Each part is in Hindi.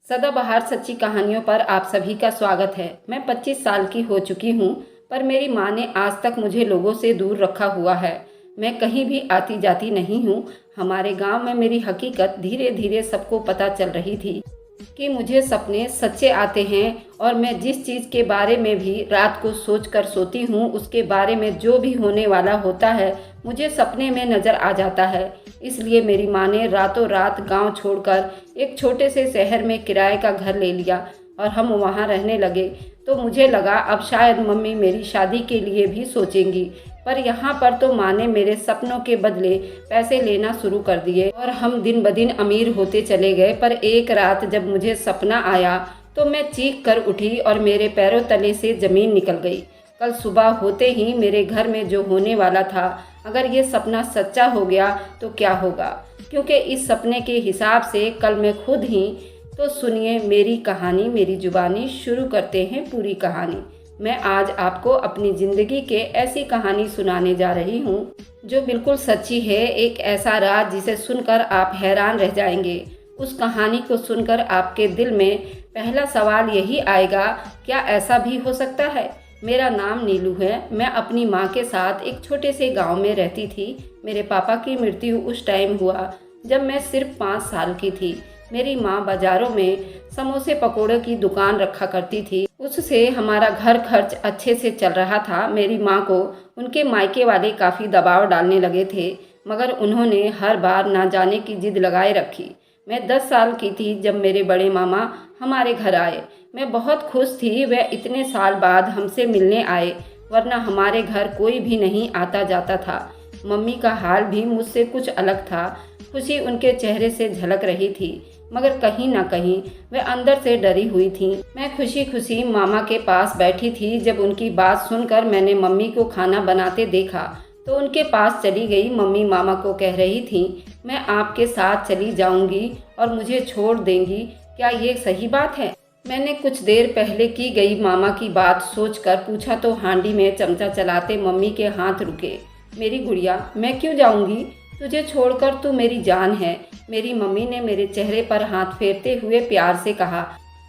सदाबहार सच्ची कहानियों पर आप सभी का स्वागत है। मैं 25 साल की हो चुकी हूँ, पर मेरी माँ ने आज तक मुझे लोगों से दूर रखा हुआ है। मैं कहीं भी आती जाती नहीं हूँ। हमारे गांव में मेरी हकीकत धीरे धीरे सबको पता चल रही थी कि मुझे सपने सच्चे आते हैं और मैं जिस चीज़ के बारे में भी रात को सोच कर सोती हूँ उसके बारे में जो भी होने वाला होता है मुझे सपने में नज़र आ जाता है। इसलिए मेरी माँ ने रातों रात गांव छोड़कर एक छोटे से शहर में किराए का घर ले लिया और हम वहाँ रहने लगे। तो मुझे लगा अब शायद मम्मी मेरी शादी के लिए भी सोचेंगी, पर यहाँ पर तो माँ ने मेरे सपनों के बदले पैसे लेना शुरू कर दिए और हम दिन ब दिन अमीर होते चले गए। पर एक रात जब मुझे सपना आया तो मैं चीख कर उठी और मेरे पैरों तले से ज़मीन निकल गई। कल सुबह होते ही मेरे घर में जो होने वाला था, अगर ये सपना सच्चा हो गया तो क्या होगा, क्योंकि इस सपने के हिसाब से कल मैं खुद ही। तो सुनिए मेरी कहानी, मेरी जुबानी। शुरू करते हैं पूरी कहानी। मैं आज आपको अपनी ज़िंदगी के ऐसी कहानी सुनाने जा रही हूँ जो बिल्कुल सच्ची है। एक ऐसा राज जिसे सुनकर आप हैरान रह जाएंगे। उस कहानी को सुनकर आपके दिल में पहला सवाल यही आएगा, क्या ऐसा भी हो सकता है। मेरा नाम नीलू है। मैं अपनी माँ के साथ एक छोटे से गांव में रहती थी। मेरे पापा की मृत्यु उस टाइम हुआ जब मैं सिर्फ 5 साल की थी। मेरी माँ बाज़ारों में समोसे पकोड़े की दुकान रखा करती थी। उससे हमारा घर खर्च अच्छे से चल रहा था। मेरी माँ को उनके मायके वाले काफ़ी दबाव डालने लगे थे, मगर उन्होंने हर बार ना जाने की जिद लगाए रखी। मैं 10 साल की थी जब मेरे बड़े मामा हमारे घर आए। मैं बहुत खुश थी, वह इतने साल बाद हमसे मिलने आए, वरना हमारे घर कोई भी नहीं आता जाता था। मम्मी का हाल भी मुझसे कुछ अलग था। खुशी उनके चेहरे से झलक रही थी, मगर कहीं ना कहीं वह अंदर से डरी हुई थी। मैं खुशी खुशी मामा के पास बैठी थी। जब उनकी बात सुनकर मैंने मम्मी को खाना बनाते देखा तो उनके पास चली गई। मम्मी मामा को कह रही थी, मैं आपके साथ चली जाऊंगी और मुझे छोड़ देंगी, क्या ये सही बात है। मैंने कुछ देर पहले की गई मामा की बात सोचकर पूछा तो हांडी में चमचा चलाते मम्मी के हाथ रुके। मेरी गुड़िया, मैं क्यों जाऊंगी, तुझे छोड़कर तू मेरी जान है। मेरी मम्मी ने मेरे चेहरे पर हाथ फेरते हुए प्यार से कहा,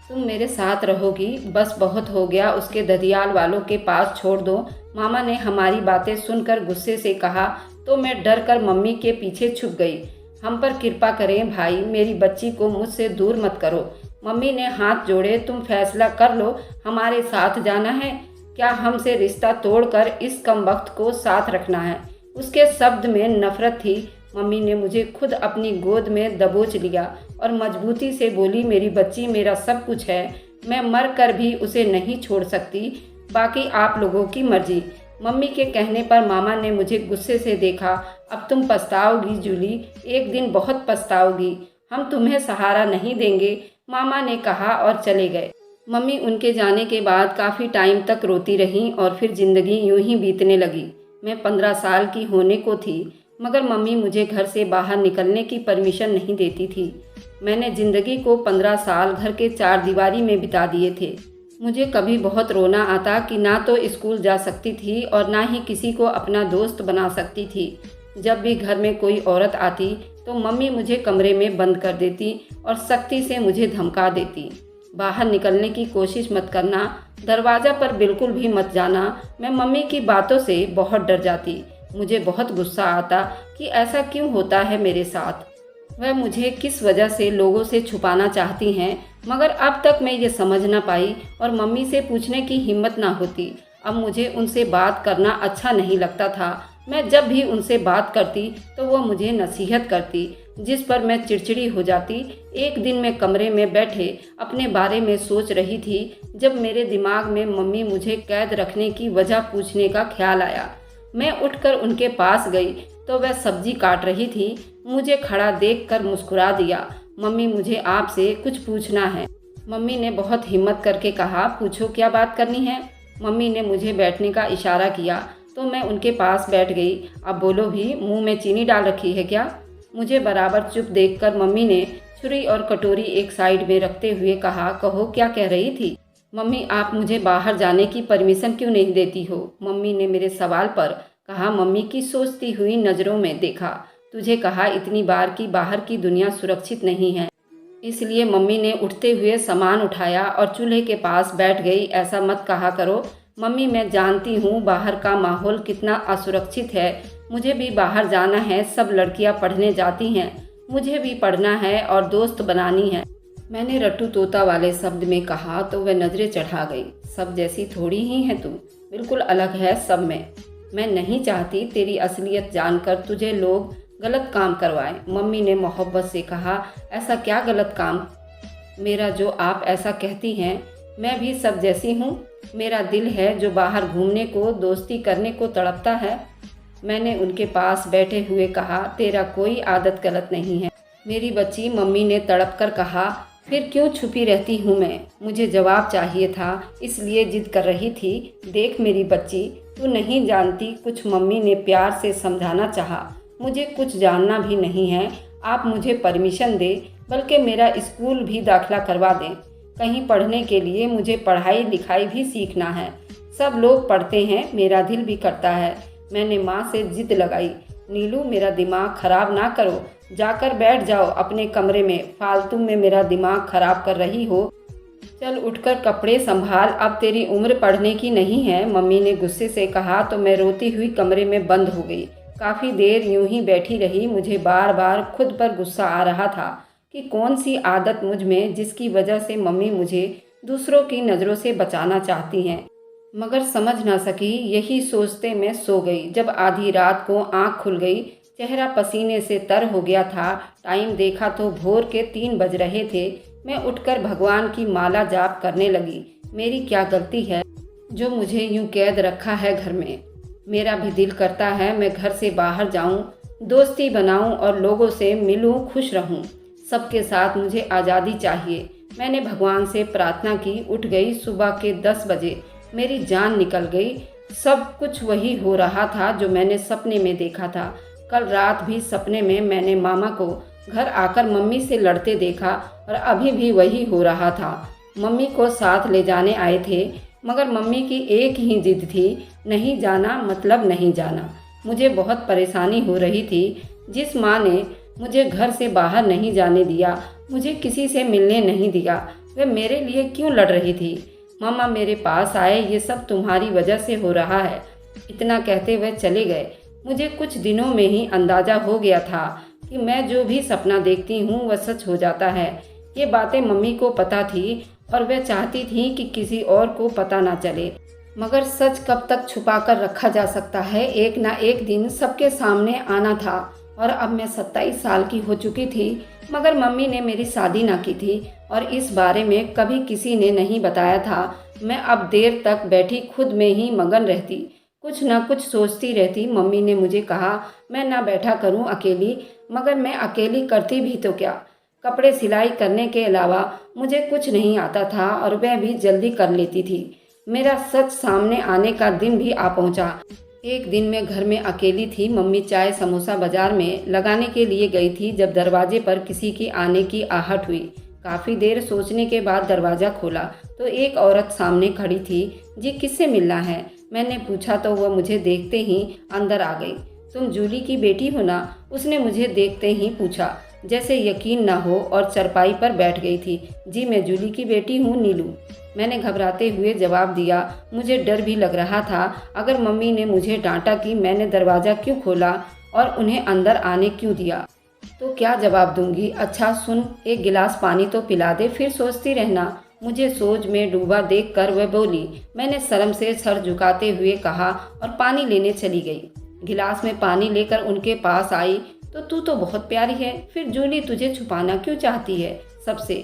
तुम मेरे साथ रहोगी, बस बहुत हो गया, उसके ददियाल वालों के पास छोड़ दो। मामा ने हमारी बातें सुनकर गुस्से से कहा तो मैं डर कर मम्मी के पीछे छुप गई। हम पर कृपा करें भाई, मेरी बच्ची को मुझसे दूर मत करो। मम्मी ने हाथ जोड़े, तुम फैसला कर लो, हमारे साथ जाना है क्या हमसे रिश्ता तोड़कर इस कमबख्त को साथ रखना है। उसके शब्द में नफरत थी। मम्मी ने मुझे खुद अपनी गोद में दबोच लिया और मजबूती से बोली, मेरी बच्ची मेरा सब कुछ है, मैं मर कर भी उसे नहीं छोड़ सकती, बाकी आप लोगों की मर्जी। मम्मी के कहने पर मामा ने मुझे गुस्से से देखा। अब तुम पछताओगी जूली, एक दिन बहुत पछताओगी, हम तुम्हें सहारा नहीं देंगे, मामा ने कहा और चले गए। मम्मी उनके जाने के बाद काफ़ी टाइम तक रोती रहीं और फिर ज़िंदगी यूं ही बीतने लगी। मैं 15 साल की होने को थी, मगर मम्मी मुझे घर से बाहर निकलने की परमिशन नहीं देती थी। मैंने ज़िंदगी को 15 साल घर के 4 दीवारी में बिता दिए थे। मुझे कभी बहुत रोना आता कि ना तो स्कूल जा सकती थी और ना ही किसी को अपना दोस्त बना सकती थी। जब भी घर में कोई औरत आती तो मम्मी मुझे कमरे में बंद कर देती और सख्ती से मुझे धमका देती, बाहर निकलने की कोशिश मत करना, दरवाज़ा पर बिल्कुल भी मत जाना। मैं मम्मी की बातों से बहुत डर जाती। मुझे बहुत गुस्सा आता कि ऐसा क्यों होता है मेरे साथ। वह मुझे किस वजह से लोगों से छुपाना चाहती हैं, मगर अब तक मैं ये समझ ना पाई और मम्मी से पूछने की हिम्मत ना होती। अब मुझे उनसे बात करना अच्छा नहीं लगता था। मैं जब भी उनसे बात करती तो वो मुझे नसीहत करती, जिस पर मैं चिड़चिड़ी हो जाती। एक दिन मैं कमरे में बैठे अपने बारे में सोच रही थी जब मेरे दिमाग में मम्मी मुझे कैद रखने की वजह पूछने का ख्याल आया। मैं उठकर उनके पास गई तो वह सब्जी काट रही थी। मुझे खड़ा देखकर मुस्कुरा दिया। मम्मी, मुझे आपसे कुछ पूछना है। मम्मी ने बहुत हिम्मत करके कहा, पूछो, क्या बात करनी है। मम्मी ने मुझे बैठने का इशारा किया तो मैं उनके पास बैठ गई। अब बोलो भी, मुंह में चीनी डाल रखी है क्या। मुझे बराबर चुप देखकर मम्मी ने छुरी और कटोरी एक साइड में रखते हुए कहा, कहो क्या कह रही थी। मम्मी, आप मुझे बाहर जाने की परमिशन क्यों नहीं देती हो। मम्मी ने मेरे सवाल पर कहा, मम्मी की सोचती हुई नज़रों में देखा। तुझे कहा इतनी बार कि बाहर की दुनिया सुरक्षित नहीं है, इसलिए मम्मी ने उठते हुए सामान उठाया और चूल्हे के पास बैठ गई। ऐसा मत कहा करो मम्मी, मैं जानती हूँ बाहर का माहौल कितना असुरक्षित है। मुझे भी बाहर जाना है, सब लड़कियाँ पढ़ने जाती हैं, मुझे भी पढ़ना है और दोस्त बनानी है। मैंने रट्टू तोता वाले शब्द में कहा तो वह नज़रें चढ़ा गई। सब जैसी थोड़ी ही है तू, बिल्कुल अलग है सब में। मैं नहीं चाहती तेरी असलियत जानकर तुझे लोग गलत काम करवाएं। मम्मी ने मोहब्बत से कहा, ऐसा क्या गलत काम मेरा जो आप ऐसा कहती हैं? मैं भी सब जैसी हूँ। मेरा दिल है जो बाहर घूमने को, दोस्ती करने को तड़पता है। मैंने उनके पास बैठे हुए कहा, तेरा कोई आदत गलत नहीं है मेरी बच्ची। मम्मी ने तड़प कर कहा, फिर क्यों छुपी रहती हूँ मैं? मुझे जवाब चाहिए था, इसलिए जिद कर रही थी। देख मेरी बच्ची, तू नहीं जानती कुछ। मम्मी ने प्यार से समझाना चाहा। मुझे कुछ जानना भी नहीं है। आप मुझे परमिशन दे, बल्कि मेरा स्कूल भी दाखिला करवा दें। कहीं पढ़ने के लिए मुझे पढ़ाई लिखाई भी सीखना है। सब लोग पढ़ते हैं, मेरा दिल भी करता है। मैंने माँ से जिद लगाई, नीलू मेरा दिमाग खराब ना करो, जाकर बैठ जाओ अपने कमरे में, फालतू में मेरा दिमाग खराब कर रही हो। चल उठकर कपड़े संभाल, अब तेरी उम्र पढ़ने की नहीं है। मम्मी ने गुस्से से कहा तो मैं रोती हुई कमरे में बंद हो गई। काफ़ी देर यूं ही बैठी रही। मुझे बार बार खुद पर गुस्सा आ रहा था कि कौन सी आदत मुझ में जिसकी वजह से मम्मी मुझे दूसरों की नज़रों से बचाना चाहती हैं, मगर समझ ना सकी। यही सोचते मैं सो गई। जब आधी रात को आंख खुल गई, चेहरा पसीने से तर हो गया था। टाइम देखा तो भोर के 3 बज रहे थे। मैं उठकर भगवान की माला जाप करने लगी। मेरी क्या गलती है जो मुझे यूं कैद रखा है घर में? मेरा भी दिल करता है मैं घर से बाहर जाऊं, दोस्ती बनाऊं और लोगों से मिलूं, खुश रहूं। सबके साथ मुझे आज़ादी चाहिए। मैंने भगवान से प्रार्थना की। उठ गई। सुबह के 10 बजे मेरी जान निकल गई। सब कुछ वही हो रहा था जो मैंने सपने में देखा था। कल रात भी सपने में मैंने मामा को घर आकर मम्मी से लड़ते देखा और अभी भी वही हो रहा था। मम्मी को साथ ले जाने आए थे, मगर मम्मी की एक ही जिद थी, नहीं जाना मतलब नहीं जाना। मुझे बहुत परेशानी हो रही थी। जिस माँ ने मुझे घर से बाहर नहीं जाने दिया, मुझे किसी से मिलने नहीं दिया, वह मेरे लिए क्यों लड़ रही थी? मामा मेरे पास आए, ये सब तुम्हारी वजह से हो रहा है। इतना कहते वह चले गए। मुझे कुछ दिनों में ही अंदाज़ा हो गया था कि मैं जो भी सपना देखती हूँ वह सच हो जाता है। ये बातें मम्मी को पता थी और वह चाहती थी कि किसी और को पता ना चले, मगर सच कब तक छुपा कर रखा जा सकता है? एक ना एक दिन सबके सामने आना था। और अब मैं 27 साल की हो चुकी थी, मगर मम्मी ने मेरी शादी ना की थी और इस बारे में कभी किसी ने नहीं बताया था। मैं अब देर तक बैठी खुद में ही मगन रहती, कुछ न कुछ सोचती रहती। मम्मी ने मुझे कहा मैं ना बैठा करूं अकेली, मगर मैं अकेली करती भी तो क्या? कपड़े सिलाई करने के अलावा मुझे कुछ नहीं आता था और वह भी जल्दी कर लेती थी। मेरा सच सामने आने का दिन भी आ पहुंचा। एक दिन मैं घर में अकेली थी। मम्मी चाय समोसा बाजार में लगाने के लिए गई थी जब दरवाजे पर किसी की आने की आहट हुई। काफ़ी देर सोचने के बाद दरवाज़ा खोला तो एक औरत सामने खड़ी थी। जी किससे मिलना है? मैंने पूछा तो वह मुझे देखते ही अंदर आ गई। तुम जूली की बेटी हो ना? उसने मुझे देखते ही पूछा, जैसे यकीन ना हो, और चरपाई पर बैठ गई थी। जी मैं जूली की बेटी हूँ, नीलू। मैंने घबराते हुए जवाब दिया। मुझे डर भी लग रहा था, अगर मम्मी ने मुझे डांटा कि मैंने दरवाज़ा क्यों खोला और उन्हें अंदर आने क्यों दिया तो क्या जवाब दूंगी? अच्छा सुन, एक गिलास पानी तो पिला दे, फिर सोचती रहना। मुझे सोच में डूबा देखकर वह बोली। मैंने शर्म से सर झुकाते हुए कहा और पानी लेने चली गई। गिलास में पानी लेकर उनके पास आई तो तू तो बहुत प्यारी है, फिर जूली तुझे छुपाना क्यों चाहती है सबसे?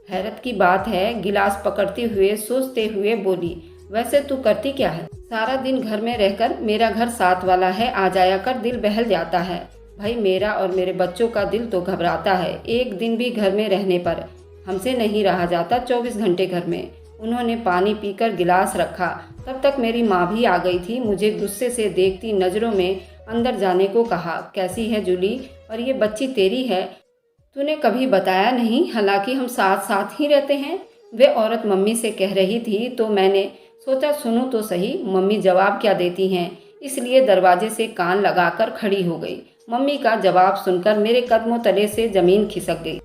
हैरत की बात है, गिलास पकड़ते हुए सोचते हुए बोली, वैसे तू करती क्या है? सारा दिन घर में रहकर, मेरा घर साथ वाला है, आ जाया कर, दिल बहल जाता है। भाई मेरा और मेरे बच्चों का दिल तो घबराता है। एक दिन भी घर में रहने पर हमसे नहीं रहा जाता, 24 घंटे घर में। उन्होंने पानी पीकर गिलास रखा, तब तक मेरी माँ भी आ गई थी। मुझे गुस्से से देखती नज़रों में अंदर जाने को कहा, कैसी है जूली? और ये बच्ची तेरी है? तूने कभी बताया नहीं, हालांकि हम साथ साथ ही रहते हैं। वे औरत मम्मी से कह रही थी तो मैंने सोचा सुनूं तो सही मम्मी जवाब क्या देती हैं, इसलिए दरवाजे से कान लगाकर खड़ी हो गई। मम्मी का जवाब सुनकर मेरे कदमों तले से ज़मीन खिसक गई।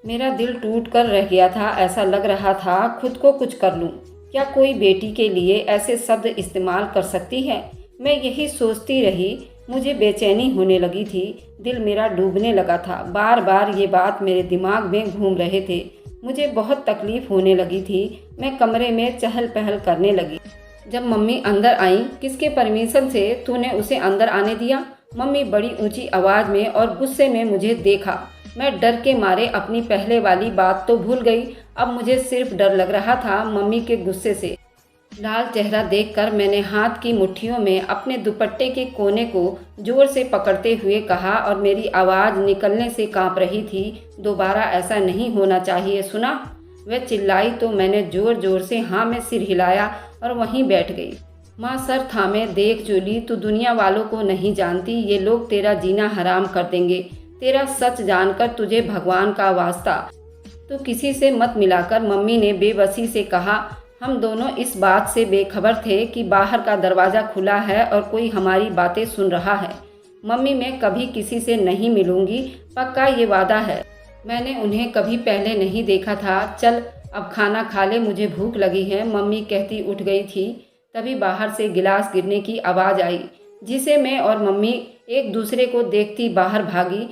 मेरा दिल टूट कर रह गया था। ऐसा लग रहा था खुद को कुछ कर लूं। क्या कोई बेटी के लिए ऐसे शब्द इस्तेमाल कर सकती है? मैं यही सोचती रही। मुझे बेचैनी होने लगी थी। दिल मेरा डूबने लगा था। बार बार ये बात मेरे दिमाग में घूम रहे थे। मुझे बहुत तकलीफ होने लगी थी। मैं कमरे में चहल पहल करने लगी। जब मम्मी अंदर आई, किसके परमिशन से तूने उसे अंदर आने दिया? मम्मी बड़ी ऊंची आवाज़ में और गुस्से में मुझे देखा। मैं डर के मारे अपनी पहले वाली बात तो भूल गई। अब मुझे सिर्फ डर लग रहा था मम्मी के गुस्से से। लाल चेहरा देखकर मैंने हाथ की मुट्ठियों में अपने दुपट्टे के कोने को जोर से पकड़ते हुए कहा और मेरी आवाज़ निकलने से कांप रही थी, दोबारा ऐसा नहीं होना चाहिए, सुना? वह चिल्लाई तो मैंने ज़ोर ज़ोर से हाँ में सिर हिलाया और वहीं बैठ गई। माँ सर थामे, देख जूली, तू दुनिया वालों को नहीं जानती। ये लोग तेरा जीना हराम कर देंगे। तेरा सच जानकर तुझे भगवान का वास्ता तो किसी से मत मिलाकर। मम्मी ने बेबसी से कहा। हम दोनों इस बात से बेखबर थे कि बाहर का दरवाज़ा खुला है और कोई हमारी बातें सुन रहा है। मम्मी, मैं कभी किसी से नहीं मिलूंगी, पक्का ये वादा है। मैंने उन्हें कभी पहले नहीं देखा था। चल अब खाना खा ले, मुझे भूख लगी है, मम्मी कहती उठ गई थी। तभी बाहर से गिलास गिरने की आवाज़ आई, जिसे मैं और मम्मी एक दूसरे को देखती बाहर भागी,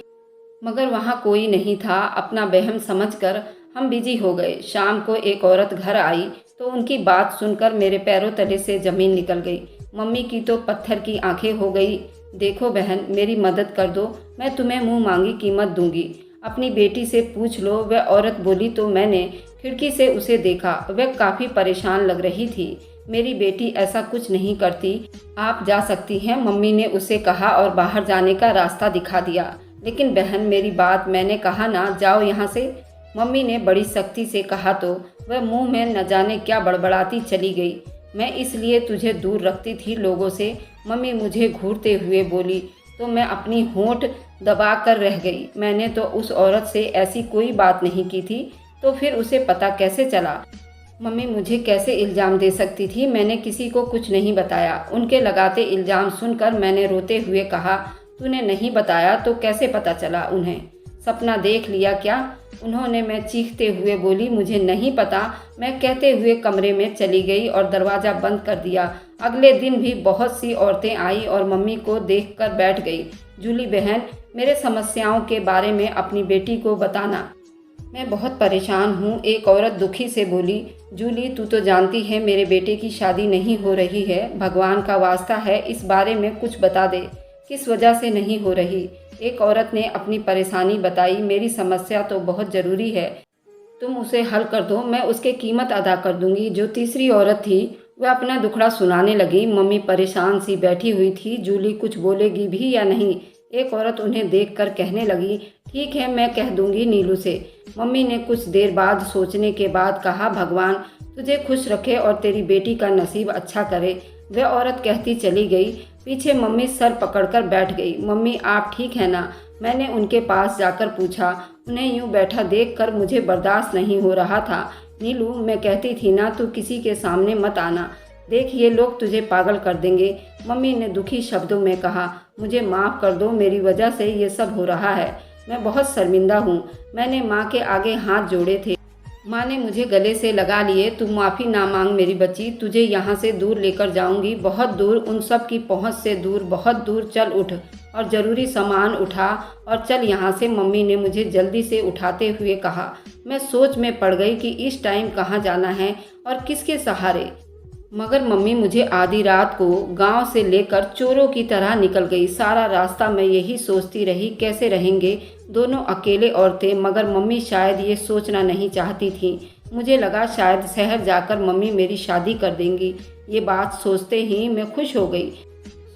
मगर वहाँ कोई नहीं था। अपना वहम समझकर हम बिजी हो गए। शाम को एक औरत घर आई तो उनकी बात सुनकर मेरे पैरों तले से ज़मीन निकल गई। मम्मी की तो पत्थर की आंखें हो गई। देखो बहन, मेरी मदद कर दो, मैं तुम्हें मुंह मांगी कीमत दूंगी। अपनी बेटी से पूछ लो, वह औरत बोली तो मैंने खिड़की से उसे देखा। वह काफ़ी परेशान लग रही थी। मेरी बेटी ऐसा कुछ नहीं करती, आप जा सकती हैं, मम्मी ने उसे कहा और बाहर जाने का रास्ता दिखा दिया। लेकिन बहन, मेरी बात, मैंने कहा ना, जाओ यहाँ से, मम्मी ने बड़ी सख्ती से कहा तो वह मुंह में न जाने क्या बड़बड़ाती चली गई। मैं इसलिए तुझे दूर रखती थी लोगों से, मम्मी मुझे घूरते हुए बोली तो मैं अपनी होंठ दबा कर रह गई। मैंने तो उस औरत से ऐसी कोई बात नहीं की थी, तो फिर उसे पता कैसे चला? मम्मी मुझे कैसे इल्ज़ाम दे सकती थी? मैंने किसी को कुछ नहीं बताया। उनके लगाते इल्ज़ाम सुनकर मैंने रोते हुए कहा, तूने नहीं बताया तो कैसे पता चला उन्हें? सपना देख लिया क्या उन्होंने? मैं चीखते हुए बोली, मुझे नहीं पता। मैं कहते हुए कमरे में चली गई और दरवाज़ा बंद कर दिया। अगले दिन भी बहुत सी औरतें आई और मम्मी को देखकर बैठ गई। जूली बहन, मेरे समस्याओं के बारे में अपनी बेटी को बताना, मैं बहुत परेशान हूँ, एक औरत दुखी से बोली। जूली, तू तो जानती है मेरे बेटे की शादी नहीं हो रही है। भगवान का वास्ता है, इस बारे में कुछ बता दे, किस वजह से नहीं हो रही? एक औरत ने अपनी परेशानी बताई। मेरी समस्या तो बहुत ज़रूरी है, तुम उसे हल कर दो, मैं उसकी कीमत अदा कर दूंगी। जो तीसरी औरत थी वह अपना दुखड़ा सुनाने लगी। मम्मी परेशान सी बैठी हुई थी। जूली कुछ बोलेगी भी या नहीं? एक औरत उन्हें देखकर कहने लगी, ठीक है, मैं कह दूंगी नीलू से। मम्मी ने कुछ देर बाद सोचने के बाद कहा, भगवान तुझे खुश रखे और तेरी बेटी का नसीब अच्छा करे। वह औरत कहती चली गई। पीछे मम्मी सर पकड़कर बैठ गई। मम्मी, आप ठीक है ना? मैंने उनके पास जाकर पूछा। उन्हें यूं बैठा देखकर मुझे बर्दाश्त नहीं हो रहा था। नीलू, मैं कहती थी ना, तू किसी के सामने मत आना, देख ये लोग तुझे पागल कर देंगे। मम्मी ने दुखी शब्दों में कहा, मुझे माफ़ कर दो, मेरी वजह से ये सब हो रहा है, मैं बहुत शर्मिंदा हूँ। मैंने माँ के आगे हाथ जोड़े थे। माँ ने मुझे गले से लगा लिए। तू माफ़ी ना मांग मेरी बच्ची, तुझे यहाँ से दूर लेकर जाऊँगी, बहुत दूर, उन सब की पहुँच से दूर, बहुत दूर। चल उठ और ज़रूरी सामान उठा और चल यहाँ से। मम्मी ने मुझे जल्दी से उठाते हुए कहा। मैं सोच में पड़ गई कि इस टाइम कहाँ जाना है और किसके सहारे। मगर मम्मी मुझे आधी रात को गांव से लेकर चोरों की तरह निकल गई। सारा रास्ता मैं यही सोचती रही, कैसे रहेंगे दोनों अकेले औरतें। मगर मम्मी शायद ये सोचना नहीं चाहती थी। मुझे लगा शायद शहर जाकर मम्मी मेरी शादी कर देंगी। ये बात सोचते ही मैं खुश हो गई।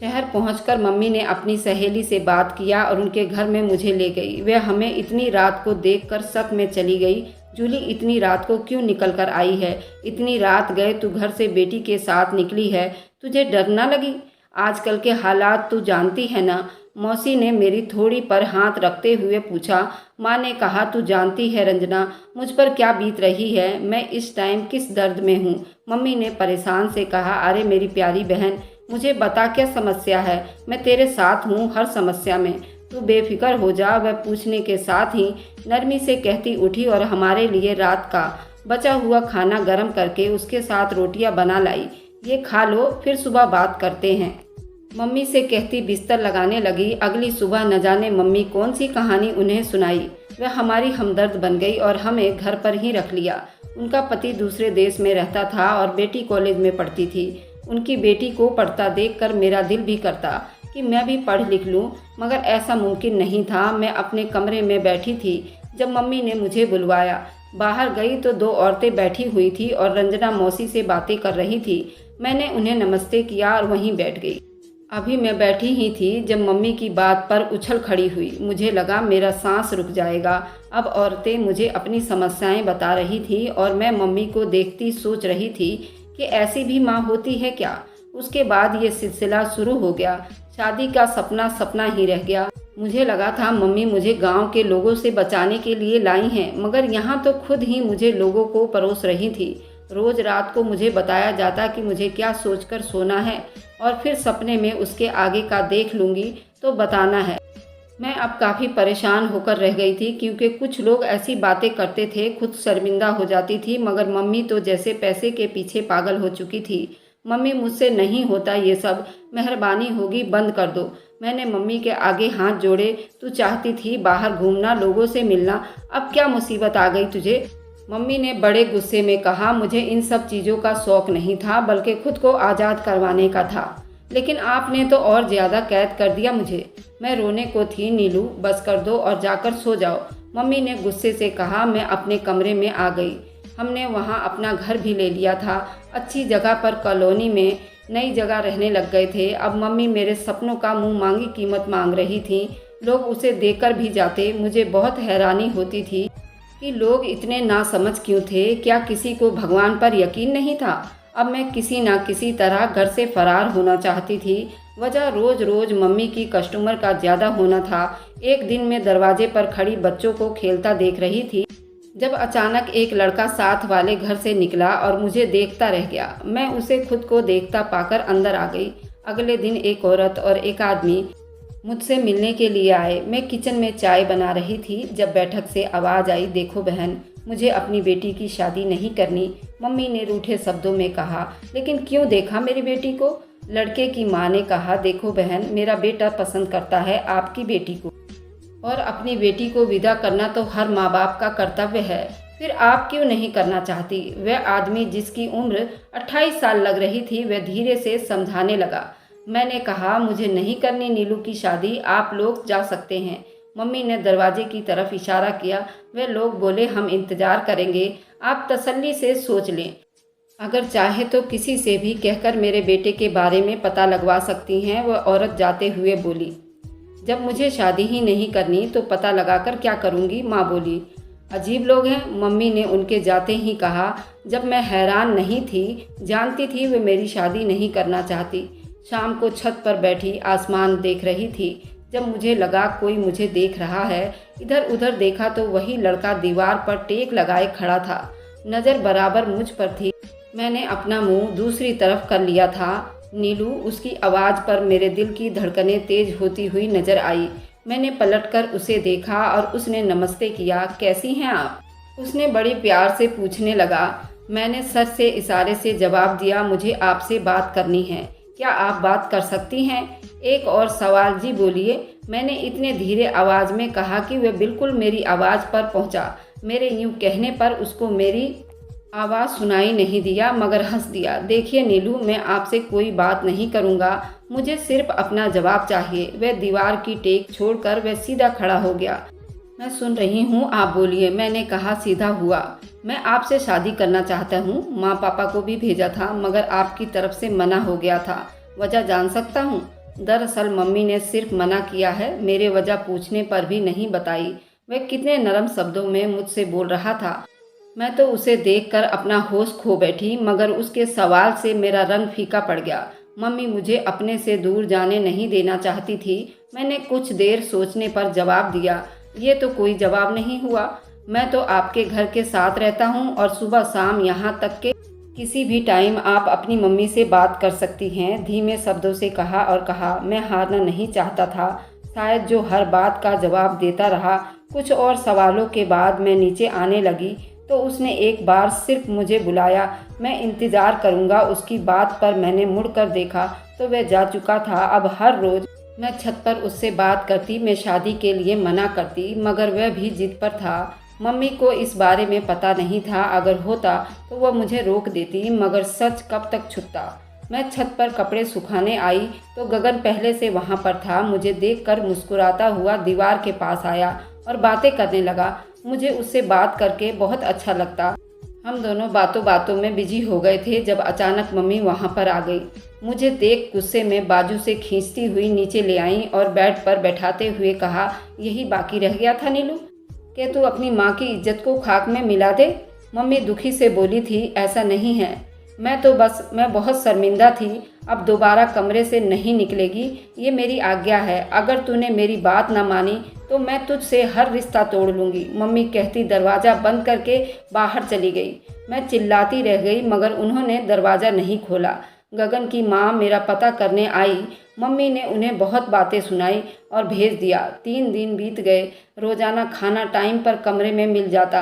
शहर पहुंचकर मम्मी ने अपनी सहेली से बात किया और उनके घर में मुझे ले गई। वह हमें इतनी रात को देखकर शक में चली गई। जूली, इतनी रात को क्यों निकल कर आई है? इतनी रात गए तू घर से बेटी के साथ निकली है, तुझे डर ना लगी? आजकल के हालात तू जानती है ना? मौसी ने मेरी थोड़ी पर हाथ रखते हुए पूछा। माँ ने कहा, तू जानती है रंजना, मुझ पर क्या बीत रही है, मैं इस टाइम किस दर्द में हूँ। मम्मी ने परेशान से कहा, अरे मेरी प्यारी बहन, मुझे बता क्या समस्या है, मैं तेरे साथ हूँ हर समस्या में। तू बेफिक्र हो जा। वह पूछने के साथ ही नरमी से कहती उठी और हमारे लिए रात का बचा हुआ खाना गर्म करके उसके साथ रोटियां बना लाई। ये खा लो, फिर सुबह बात करते हैं। मम्मी से कहती बिस्तर लगाने लगी। अगली सुबह न जाने मम्मी कौन सी कहानी उन्हें सुनाई। वह हमारी हमदर्द बन गई और हमें घर पर ही रख लिया। उनका पति दूसरे देश में रहता था और बेटी कॉलेज में पढ़ती थी। उनकी बेटी को पढ़ता देखकर मेरा दिल भी करता कि मैं भी पढ़ लिख लूं, मगर ऐसा मुमकिन नहीं था। मैं अपने कमरे में बैठी थी जब मम्मी ने मुझे बुलवाया। बाहर गई तो दो औरतें बैठी हुई थी और रंजना मौसी से बातें कर रही थी। मैंने उन्हें नमस्ते किया और वहीं बैठ गई। अभी मैं बैठी ही थी जब मम्मी की बात पर उछल खड़ी हुई। मुझे लगा मेरा सांस रुक जाएगा। अब औरतें मुझे अपनी समस्याएं बता रही थी और मैं मम्मी को देखती सोच रही थी कि ऐसी भी माँ होती है क्या। उसके बाद ये सिलसिला शुरू हो गया। शादी का सपना सपना ही रह गया। मुझे लगा था मम्मी मुझे गांव के लोगों से बचाने के लिए लाई हैं, मगर यहाँ तो खुद ही मुझे लोगों को परोस रही थी। रोज रात को मुझे बताया जाता कि मुझे क्या सोचकर सोना है और फिर सपने में उसके आगे का देख लूँगी तो बताना है। मैं अब काफ़ी परेशान होकर रह गई थी, क्योंकि कुछ लोग ऐसी बातें करते थे खुद शर्मिंदा हो जाती थी, मगर मम्मी तो जैसे पैसे के पीछे पागल हो चुकी थी। मम्मी मुझसे नहीं होता ये सब, मेहरबानी होगी बंद कर दो। मैंने मम्मी के आगे हाथ जोड़े। तू चाहती थी बाहर घूमना, लोगों से मिलना, अब क्या मुसीबत आ गई तुझे। मम्मी ने बड़े गुस्से में कहा, मुझे इन सब चीज़ों का शौक़ नहीं था, बल्कि खुद को आज़ाद करवाने का था, लेकिन आपने तो और ज़्यादा कैद कर दिया मुझे। मैं रोने को थी। नीलू बस कर दो और जाकर सो जाओ, मम्मी ने गुस्से से कहा। मैं अपने कमरे में आ गई। हमने वहाँ अपना घर भी ले लिया था, अच्छी जगह पर, कॉलोनी में, नई जगह रहने लग गए थे। अब मम्मी मेरे सपनों का मुँह मांगी कीमत मांग रही थी। लोग उसे देकर भी जाते। मुझे बहुत हैरानी होती थी कि लोग इतने नासमझ क्यों थे। क्या किसी को भगवान पर यकीन नहीं था। अब मैं किसी न किसी तरह घर से फरार होना चाहती थी। वजह रोज़ रोज़ मम्मी की कस्टमर का ज़्यादा होना था। एक दिन मैं दरवाजे पर खड़ी बच्चों को खेलता देख रही थी, जब अचानक एक लड़का साथ वाले घर से निकला और मुझे देखता रह गया। मैं उसे खुद को देखता पाकर अंदर आ गई। अगले दिन एक औरत और एक आदमी मुझसे मिलने के लिए आए। मैं किचन में चाय बना रही थी जब बैठक से आवाज़ आई, देखो बहन, मुझे अपनी बेटी की शादी नहीं करनी। मम्मी ने रूठे शब्दों में कहा। लेकिन क्यों देखा मेरी बेटी को? लड़के की माँ ने कहा, देखो बहन, मेरा बेटा पसंद करता है आपकी बेटी को, और अपनी बेटी को विदा करना तो हर माँ बाप का कर्तव्य है। फिर आप क्यों नहीं करना चाहती? वह आदमी जिसकी उम्र 28 साल लग रही थी, वह धीरे से समझाने लगा। मैंने कहा, मुझे नहीं करनी नीलू की शादी, आप लोग जा सकते हैं। मम्मी ने दरवाजे की तरफ इशारा किया। वे लोग बोले, हम इंतज़ार करेंगे, आप तसल्ली से सोच लें। अगर चाहे तो किसी से भी कहकर मेरे बेटे के बारे में पता लगवा सकती हैं, वह औरत जाते हुए बोली। जब मुझे शादी ही नहीं करनी तो पता लगाकर क्या करूँगी, माँ बोली। अजीब लोग हैं, मम्मी ने उनके जाते ही कहा। जब मैं हैरान नहीं थी, जानती थी वे मेरी शादी नहीं करना चाहती। शाम को छत पर बैठी आसमान देख रही थी जब मुझे लगा कोई मुझे देख रहा है। इधर उधर देखा तो वही लड़का दीवार पर टेक लगाए खड़ा था। नज़र बराबर मुझ पर थी। मैंने अपना मुंह दूसरी तरफ कर लिया था। नीलू, उसकी आवाज़ पर मेरे दिल की धड़कनें तेज होती हुई नजर आई। मैंने पलटकर उसे देखा और उसने नमस्ते किया। कैसी हैं आप? उसने बड़ी प्यार से पूछने लगा। मैंने सर से इशारे से जवाब दिया, मुझे आपसे बात करनी है। क्या आप बात कर सकती हैं? एक और सवाल, जी बोलिए। मैंने इतने धीरे आवाज़ में कहा कि वह बिल्कुल मेरी आवाज़ पर पहुंचा। मेरे यूं कहने पर उसको मेरी आवाज़ सुनाई नहीं दिया, मगर हंस दिया। देखिए नीलू, मैं आपसे कोई बात नहीं करूँगा, मुझे सिर्फ अपना जवाब चाहिए। वह दीवार की टेक छोड़कर वह सीधा खड़ा हो गया। मैं सुन रही हूँ, आप बोलिए, मैंने कहा। सीधा हुआ। मैं आपसे शादी करना चाहता हूँ। माँ पापा को भी भेजा था, मगर आपकी तरफ से मना हो गया था। वजह जान सकता हूँ? दरअसल मम्मी ने सिर्फ मना किया है, मेरे वजह पूछने पर भी नहीं बताई। वह कितने नरम शब्दों में मुझसे बोल रहा था। मैं तो उसे देखकर अपना होश खो बैठी, मगर उसके सवाल से मेरा रंग फीका पड़ गया। मम्मी मुझे अपने से दूर जाने नहीं देना चाहती थी। मैंने कुछ देर सोचने पर जवाब दिया, ये तो कोई जवाब नहीं हुआ। मैं तो आपके घर के साथ रहता हूँ और सुबह शाम यहाँ तक के किसी भी टाइम आप अपनी मम्मी से बात कर सकती हैं। धीमे शब्दों से कहा और कहा, मैं हारना नहीं चाहता था। शायद जो हर बात का जवाब देता रहा। कुछ और सवालों के बाद मैं नीचे आने लगी तो उसने एक बार सिर्फ मुझे बुलाया। मैं इंतज़ार करूँगा उसकी बात, पर मैंने मुड़कर देखा तो वह जा चुका था। अब हर रोज़ मैं छत पर उससे बात करती, मैं शादी के लिए मना करती, मगर वह भी जिद पर था। मम्मी को इस बारे में पता नहीं था, अगर होता तो वह मुझे रोक देती, मगर सच कब तक छुपता। मैं छत पर कपड़े सुखाने आई तो गगन पहले से वहाँ पर था। मुझे देखकर मुस्कुराता हुआ दीवार के पास आया और बातें करने लगा। मुझे उससे बात करके बहुत अच्छा लगता। हम दोनों बातों बातों में बिजी हो गए थे जब अचानक मम्मी वहाँ पर आ गई। मुझे देख गुस्से में बाजू से खींचती हुई नीचे ले आई और बेड पर बैठाते हुए कहा, यही बाकी रह गया था नीलू, कि तू अपनी माँ की इज्जत को खाक में मिला दे। मम्मी दुखी से बोली थी, ऐसा नहीं है, मैं बहुत शर्मिंदा थी। अब दोबारा कमरे से नहीं निकलेगी, ये मेरी आज्ञा है। अगर तूने मेरी बात ना मानी तो मैं तुझसे हर रिश्ता तोड़ लूँगी। मम्मी कहती दरवाज़ा बंद करके बाहर चली गई। मैं चिल्लाती रह गई मगर उन्होंने दरवाज़ा नहीं खोला। गगन की माँ मेरा पता करने आई। मम्मी ने उन्हें बहुत बातें सुनाई और भेज दिया। 3 दिन बीत गए। रोज़ाना खाना टाइम पर कमरे में मिल जाता।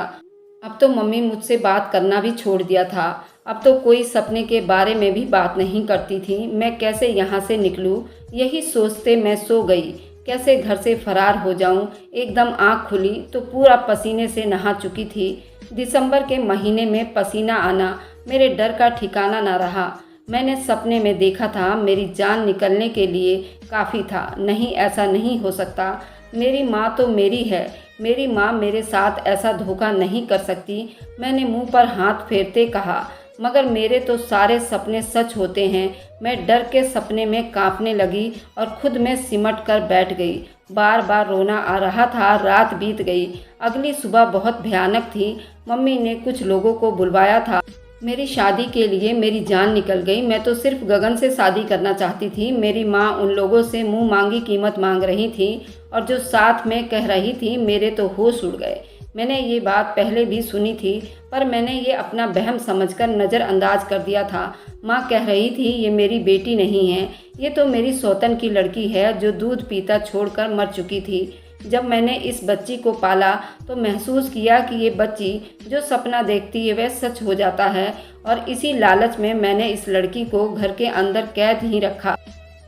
अब तो मम्मी मुझसे बात करना भी छोड़ दिया था। अब तो कोई सपने के बारे में भी बात नहीं करती थी। मैं कैसे यहाँ से निकलूँ, यही सोचते मैं सो गई। कैसे घर से फरार हो जाऊँ। एकदम आँख खुली तो पूरा पसीने से नहा चुकी थी। दिसंबर के महीने में पसीना आना मेरे डर का ठिकाना ना रहा। मैंने सपने में देखा था मेरी जान निकलने के लिए काफ़ी था। नहीं, ऐसा नहीं हो सकता। मेरी माँ तो मेरी है। मेरी माँ मेरे साथ ऐसा धोखा नहीं कर सकती। मैंने मुंह पर हाथ फेरते कहा, मगर मेरे तो सारे सपने सच होते हैं। मैं डर के सपने में कांपने लगी और खुद में सिमट कर बैठ गई। बार बार रोना आ रहा था। रात बीत गई। अगली सुबह बहुत भयानक थी। मम्मी ने कुछ लोगों को बुलवाया था। मेरी शादी के लिए मेरी जान निकल गई। मैं तो सिर्फ गगन से शादी करना चाहती थी। मेरी माँ उन लोगों से मुंह मांगी कीमत मांग रही थी और जो साथ में कह रही थी, मेरे तो होश उड़ गए। मैंने ये बात पहले भी सुनी थी, पर मैंने ये अपना वहम समझकर नज़रअंदाज कर दिया था। माँ कह रही थी, ये मेरी बेटी नहीं है, ये तो मेरी सौतन की लड़की है जो दूध पीता छोड़कर मर चुकी थी। जब मैंने इस बच्ची को पाला तो महसूस किया कि ये बच्ची जो सपना देखती है वह सच हो जाता है, और इसी लालच में मैंने इस लड़की को घर के अंदर कैद ही रखा।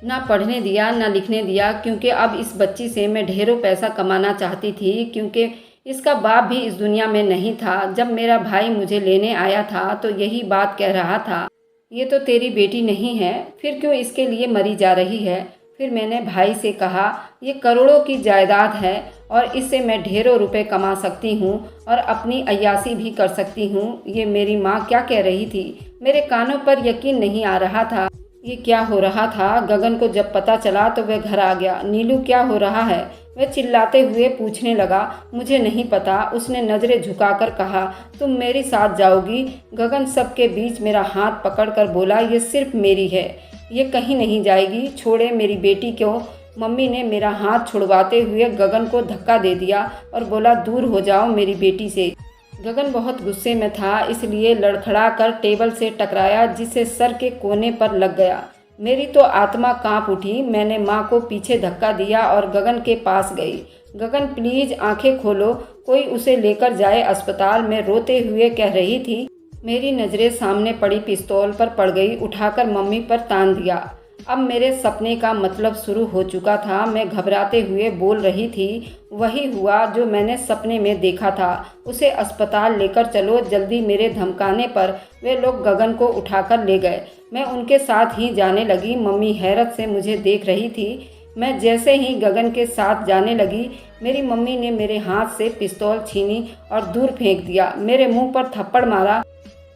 ना पढ़ने दिया ना लिखने दिया, क्योंकि अब इस बच्ची से मैं ढेरों पैसा कमाना चाहती थी। क्योंकि इसका बाप भी इस दुनिया में नहीं था। जब मेरा भाई मुझे लेने आया था तो यही बात कह रहा था, ये तो तेरी बेटी नहीं है, फिर क्यों इसके लिए मरी जा रही है। फिर मैंने भाई से कहा, ये करोड़ों की जायदाद है और इससे मैं ढेरों रुपए कमा सकती हूँ और अपनी अय्याशी भी कर सकती हूँ। ये मेरी माँ क्या कह रही थी, मेरे कानों पर यकीन नहीं आ रहा था। ये क्या हो रहा था। गगन को जब पता चला तो वह घर आ गया। नीलू क्या हो रहा है, वह चिल्लाते हुए पूछने लगा। मुझे नहीं पता, उसने नज़रें झुकाकर कहा। तुम मेरे साथ जाओगी। गगन सबके बीच मेरा हाथ पकड़कर बोला, ये सिर्फ मेरी है, ये कहीं नहीं जाएगी। छोड़े मेरी बेटी को। मम्मी ने मेरा हाथ छुड़वाते हुए गगन को धक्का दे दिया और बोला, दूर हो जाओ मेरी बेटी से। गगन बहुत गुस्से में था, इसलिए लड़खड़ा कर टेबल से टकराया, जिससे सर के कोने पर लग गया। मेरी तो आत्मा कांप उठी। मैंने माँ को पीछे धक्का दिया और गगन के पास गई। गगन प्लीज आंखें खोलो, कोई उसे लेकर जाए अस्पताल में, रोते हुए कह रही थी। मेरी नज़रें सामने पड़ी पिस्तौल पर पड़ गई। उठाकर मम्मी पर तान दिया। अब मेरे सपने का मतलब शुरू हो चुका था। मैं घबराते हुए बोल रही थी, वही हुआ जो मैंने सपने में देखा था। उसे अस्पताल लेकर चलो जल्दी। मेरे धमकाने पर वे लोग गगन को उठाकर ले गए। मैं उनके साथ ही जाने लगी। मम्मी हैरत से मुझे देख रही थी। मैं जैसे ही गगन के साथ जाने लगी, मेरी मम्मी ने मेरे हाथ से पिस्तौल छीनी और दूर फेंक दिया। मेरे मुंह पर थप्पड़ मारा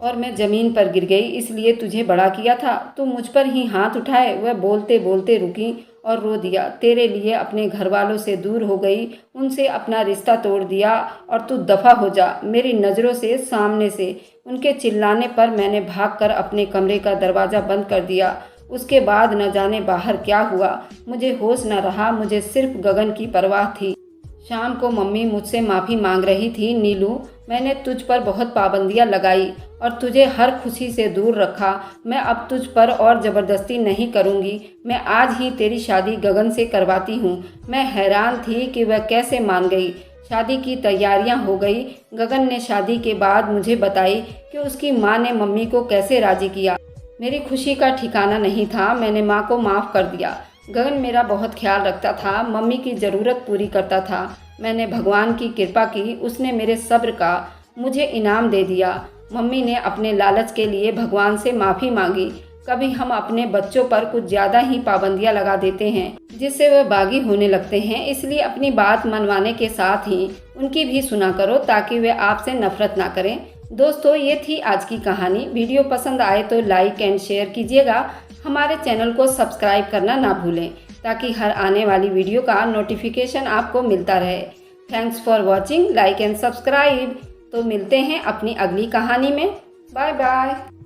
और मैं ज़मीन पर गिर गई। इसलिए तुझे बड़ा किया था, तू मुझ पर ही हाथ उठाए। वह बोलते बोलते रुकी और रो दिया। तेरे लिए अपने घर वालों से दूर हो गई, उनसे अपना रिश्ता तोड़ दिया और तू दफ़ा हो जा मेरी नज़रों से, सामने से। उनके चिल्लाने पर मैंने भागकर अपने कमरे का दरवाज़ा बंद कर दिया। उसके बाद न जाने बाहर क्या हुआ। मुझे होश न रहा। मुझे सिर्फ गगन की परवाह थी। शाम को मम्मी मुझसे माफ़ी मांग रही थी। नीलू, मैंने तुझ पर बहुत पाबंदियां लगाई और तुझे हर खुशी से दूर रखा। मैं अब तुझ पर और ज़बरदस्ती नहीं करूँगी। मैं आज ही तेरी शादी गगन से करवाती हूँ। मैं हैरान थी कि वह कैसे मान गई। शादी की तैयारियां हो गई। गगन ने शादी के बाद मुझे बताई कि उसकी माँ ने मम्मी को कैसे राज़ी किया। मेरी खुशी का ठिकाना नहीं था। मैंने माँ को माफ़ कर दिया। गगन मेरा बहुत ख्याल रखता था, मम्मी की ज़रूरत पूरी करता था। मैंने भगवान की कृपा की, उसने मेरे सब्र का मुझे इनाम दे दिया। मम्मी ने अपने लालच के लिए भगवान से माफ़ी मांगी। कभी हम अपने बच्चों पर कुछ ज़्यादा ही पाबंदियां लगा देते हैं, जिससे वह बागी होने लगते हैं। इसलिए अपनी बात मनवाने के साथ ही उनकी भी सुना करो, ताकि वे आपसे नफरत ना करें। दोस्तों, ये थी आज की कहानी। वीडियो पसंद आए तो लाइक एंड शेयर कीजिएगा। हमारे चैनल को सब्सक्राइब करना ना भूलें, ताकि हर आने वाली वीडियो का नोटिफिकेशन आपको मिलता रहे। Thanks for watching, like and subscribe. तो मिलते हैं अपनी अगली कहानी में। Bye bye.